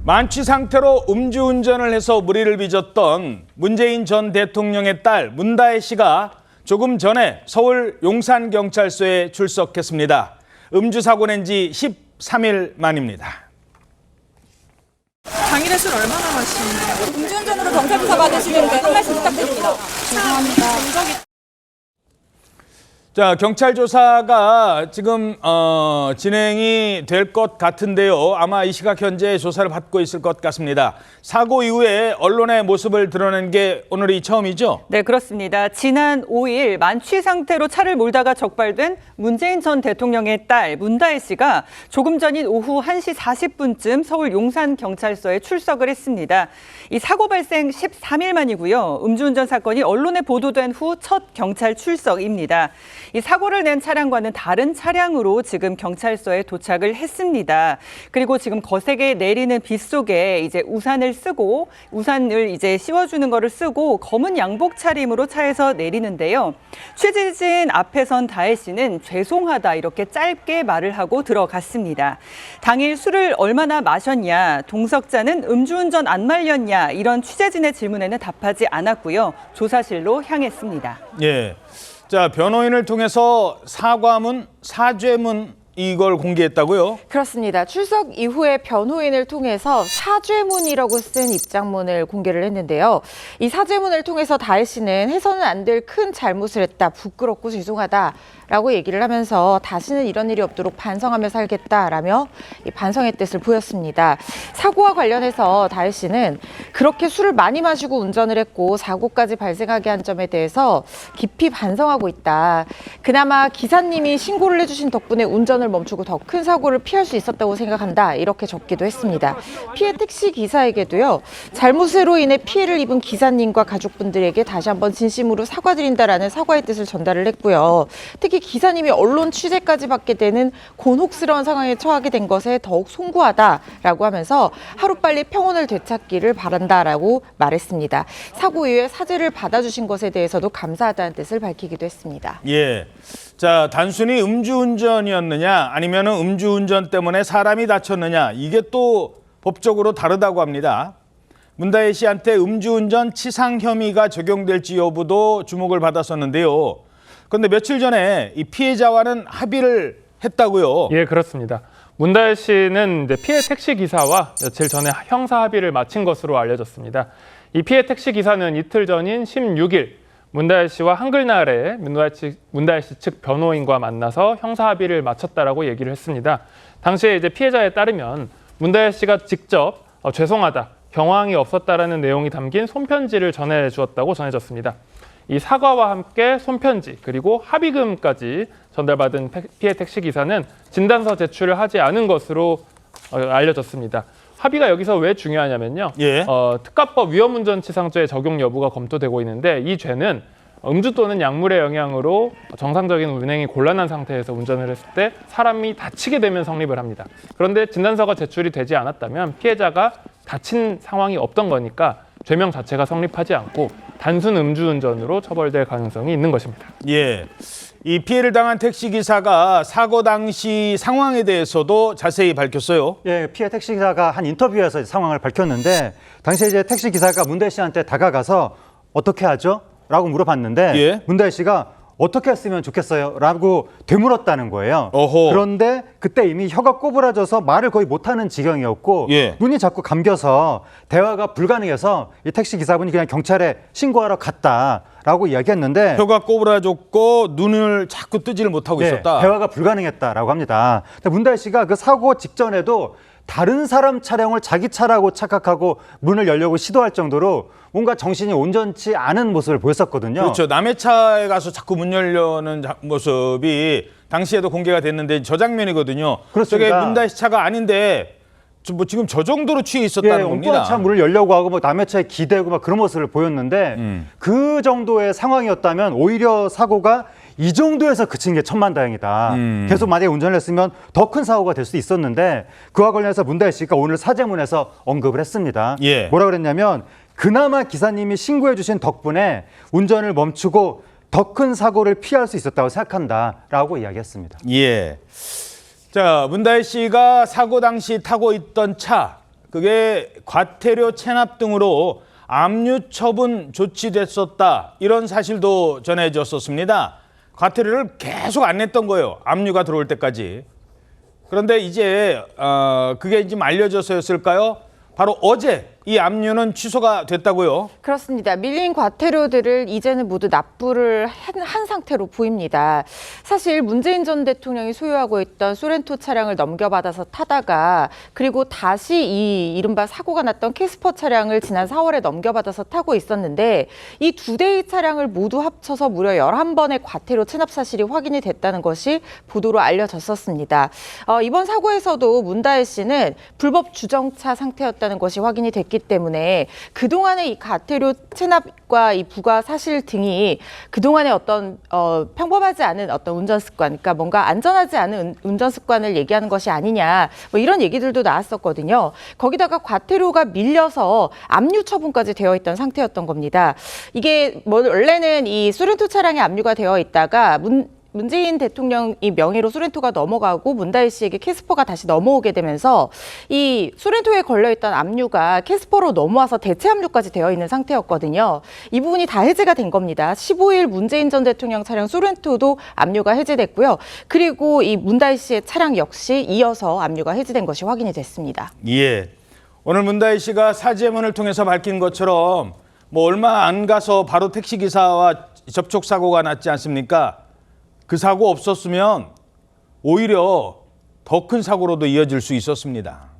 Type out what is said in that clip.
만취 상태로 음주운전을 해서 물의를 빚었던 문재인 전 대통령의 딸 문다혜 씨가 조금 전에 서울 용산경찰서에 출석했습니다. 음주 사고 낸 지 13일 만입니다. 당일에 술 얼마나 마시는데요? 음주운전으로 경찰 조사 받으시는데 한 말씀 부탁드립니다. 죄송합니다. 자, 경찰 조사가 지금 진행이 될 것 같은데요. 아마 이 시각 현재 조사를 받고 있을 것 같습니다. 사고 이후에 언론의 모습을 드러낸 게 오늘이 처음이죠? 네, 그렇습니다. 지난 5일 만취 상태로 차를 몰다가 적발된 문재인 전 대통령의 딸 문다혜 씨가 조금 전인 오후 1시 40분쯤 서울 용산경찰서에 출석을 했습니다. 이 사고 발생 13일 만이고요. 음주운전 사건이 언론에 보도된 후 첫 경찰 출석입니다. 이 사고를 낸 차량과는 다른 차량으로 지금 경찰서에 도착을 했습니다. 그리고 지금 거세게 내리는 빗 속에 이제 우산을 이제 씌워주는 거를 쓰고 검은 양복 차림으로 차에서 내리는데요. 취재진 앞에 선 다혜 씨는 죄송하다 이렇게 짧게 말을 하고 들어갔습니다. 당일 술을 얼마나 마셨냐, 동석자는 음주운전 안 말렸냐 이런 취재진의 질문에는 답하지 않았고요. 조사실로 향했습니다. 예. 자, 변호인을 통해서 사죄문 이걸 공개했다고요? 그렇습니다. 출석 이후에 변호인을 통해서 사죄문이라고 쓴 입장문을 공개를 했는데요. 이 사죄문을 통해서 다혜 씨는 해서는 안 될 큰 잘못을 했다. 부끄럽고 죄송하다라고 얘기를 하면서 다시는 이런 일이 없도록 반성하며 살겠다라며 이 반성의 뜻을 보였습니다. 사고와 관련해서 다혜 씨는 그렇게 술을 많이 마시고 운전을 했고 사고까지 발생하게 한 점에 대해서 깊이 반성하고 있다. 그나마 기사님이 신고를 해주신 덕분에 운전을 멈추고 더 큰 사고를 피할 수 있었다고 생각한다. 이렇게 적기도 했습니다. 피해 택시 기사에게도요. 잘못으로 인해 피해를 입은 기사님과 가족분들에게 다시 한번 진심으로 사과드린다라는 사과의 뜻을 전달을 했고요. 특히 기사님이 언론 취재까지 받게 되는 곤혹스러운 상황에 처하게 된 것에 더욱 송구하다라고 하면서 하루빨리 평온을 되찾기를 바란다라고 말했습니다. 사고 이후에 사죄를 받아주신 것에 대해서도 감사하다는 뜻을 밝히기도 했습니다. 예. 자, 단순히 음주운전이었느냐 아니면 음주운전 때문에 사람이 다쳤느냐 이게 또 법적으로 다르다고 합니다. 문다혜 씨한테 음주운전 치상 혐의가 적용될지 여부도 주목을 받았었는데요. 그런데 며칠 전에 이 피해자와는 합의를 했다고요? 예, 그렇습니다. 문다혜 씨는 이제 피해 택시 기사와 며칠 전에 형사 합의를 마친 것으로 알려졌습니다. 이 피해 택시 기사는 이틀 전인 16일 문다혜 씨와 한글날에 문다혜 씨 측 변호인과 만나서 형사 합의를 마쳤다라고 얘기를 했습니다. 당시에 이제 피해자에 따르면 문다혜 씨가 직접 죄송하다, 경황이 없었다라는 내용이 담긴 손편지를 전해주었다고 전해졌습니다. 이 사과와 함께 손편지 그리고 합의금까지 전달받은 피해 택시 기사는 진단서 제출을 하지 않은 것으로 알려졌습니다. 합의가 여기서 왜 중요하냐면요. 예. 특가법 위험운전치상죄 적용 여부가 검토되고 있는데 이 죄는 음주 또는 약물의 영향으로 정상적인 운행이 곤란한 상태에서 운전을 했을 때 사람이 다치게 되면 성립을 합니다. 그런데 진단서가 제출이 되지 않았다면 피해자가 다친 상황이 없던 거니까 죄명 자체가 성립하지 않고 단순 음주운전으로 처벌될 가능성이 있는 것입니다. 예. 이 피해를 당한 택시기사가 사고 당시 상황에 대해서도 자세히 밝혔어요. 예, 피해 택시기사가 한 인터뷰에서 상황을 밝혔는데 당시에 이제 택시기사가 문다혜 씨한테 다가가서 어떻게 하죠? 라고 물어봤는데 예. 문다혜 씨가 어떻게 했으면 좋겠어요? 라고 되물었다는 거예요. 어허. 그런데 그때 이미 혀가 꼬부라져서 말을 거의 못하는 지경이었고 예. 눈이 자꾸 감겨서 대화가 불가능해서 이 택시기사분이 그냥 경찰에 신고하러 갔다라고 이야기했는데 혀가 꼬부라졌고 눈을 자꾸 뜨지를 못하고 네, 있었다. 대화가 불가능했다라고 합니다. 문다혜 씨가 그 사고 직전에도 다른 사람 차량을 자기 차라고 착각하고 문을 열려고 시도할 정도로 뭔가 정신이 온전치 않은 모습을 보였었거든요. 그렇죠. 남의 차에 가서 자꾸 문 열려는 모습이 당시에도 공개가 됐는데 저 장면이거든요. 그렇습니다. 저게 문다혜 씨 차가 아닌데 뭐 지금 저 정도로 취해 있었다는 겁니다. 엉뚱한 차 문을 열려고 하고 뭐 남의 차에 기대고 막 그런 모습을 보였는데 그 정도의 상황이었다면 오히려 사고가 이 정도에서 그친 게 천만다행이다. 계속 만약에 운전을 했으면 더 큰 사고가 될 수 있었는데 그와 관련해서 문다혜 씨가 오늘 사죄문에서 언급을 했습니다. 예. 뭐라 그랬냐면 그나마 기사님이 신고해 주신 덕분에 운전을 멈추고 더 큰 사고를 피할 수 있었다고 생각한다라고 이야기했습니다. 예. 자, 문다혜 씨가 사고 당시 타고 있던 차, 그게 과태료 체납 등으로 압류 처분 조치됐었다. 이런 사실도 전해졌었습니다. 과태료를 계속 안 냈던 거예요. 압류가 들어올 때까지. 그런데 이제 그게 이제 알려져서였을까요? 바로 어제 이 압류는 취소가 됐다고요? 그렇습니다. 밀린 과태료들을 이제는 모두 납부를 한 상태로 보입니다. 사실 문재인 전 대통령이 소유하고 있던 소렌토 차량을 넘겨받아서 타다가 그리고 다시 이 이른바 사고가 났던 캐스퍼 차량을 지난 4월에 넘겨받아서 타고 있었는데 이 두 대의 차량을 모두 합쳐서 무려 11번의 과태료 체납 사실이 확인이 됐다는 것이 보도로 알려졌었습니다. 이번 사고에서도 문다혜 씨는 불법 주정차 상태였다는 것이 확인이 됐기 때문에 그동안의 이 과태료 체납과 이 부과 사실 등이 그동안의 어떤 평범하지 않은 어떤 운전 습관, 그러니까 뭔가 안전하지 않은 운전 습관을 얘기하는 것이 아니냐, 뭐 이런 얘기들도 나왔었거든요. 거기다가 과태료가 밀려서 압류 처분까지 되어 있던 상태였던 겁니다. 이게 뭐 원래는 이 소렌토 차량에 압류가 되어 있다가 문재인 대통령이 명의로 소렌토가 넘어가고 문다혜 씨에게 캐스퍼가 다시 넘어오게 되면서 이 소렌토에 걸려있던 압류가 캐스퍼로 넘어와서 대체 압류까지 되어 있는 상태였거든요. 이 부분이 다 해제가 된 겁니다. 15일 문재인 전 대통령 차량 소렌토도 압류가 해제됐고요. 그리고 이 문다혜 씨의 차량 역시 이어서 압류가 해제된 것이 확인이 됐습니다. 예. 오늘 문다혜 씨가 사죄문을 통해서 밝힌 것처럼 뭐 얼마 안 가서 바로 택시기사와 접촉 사고가 났지 않습니까? 그 사고 없었으면 오히려 더 큰 사고로도 이어질 수 있었습니다.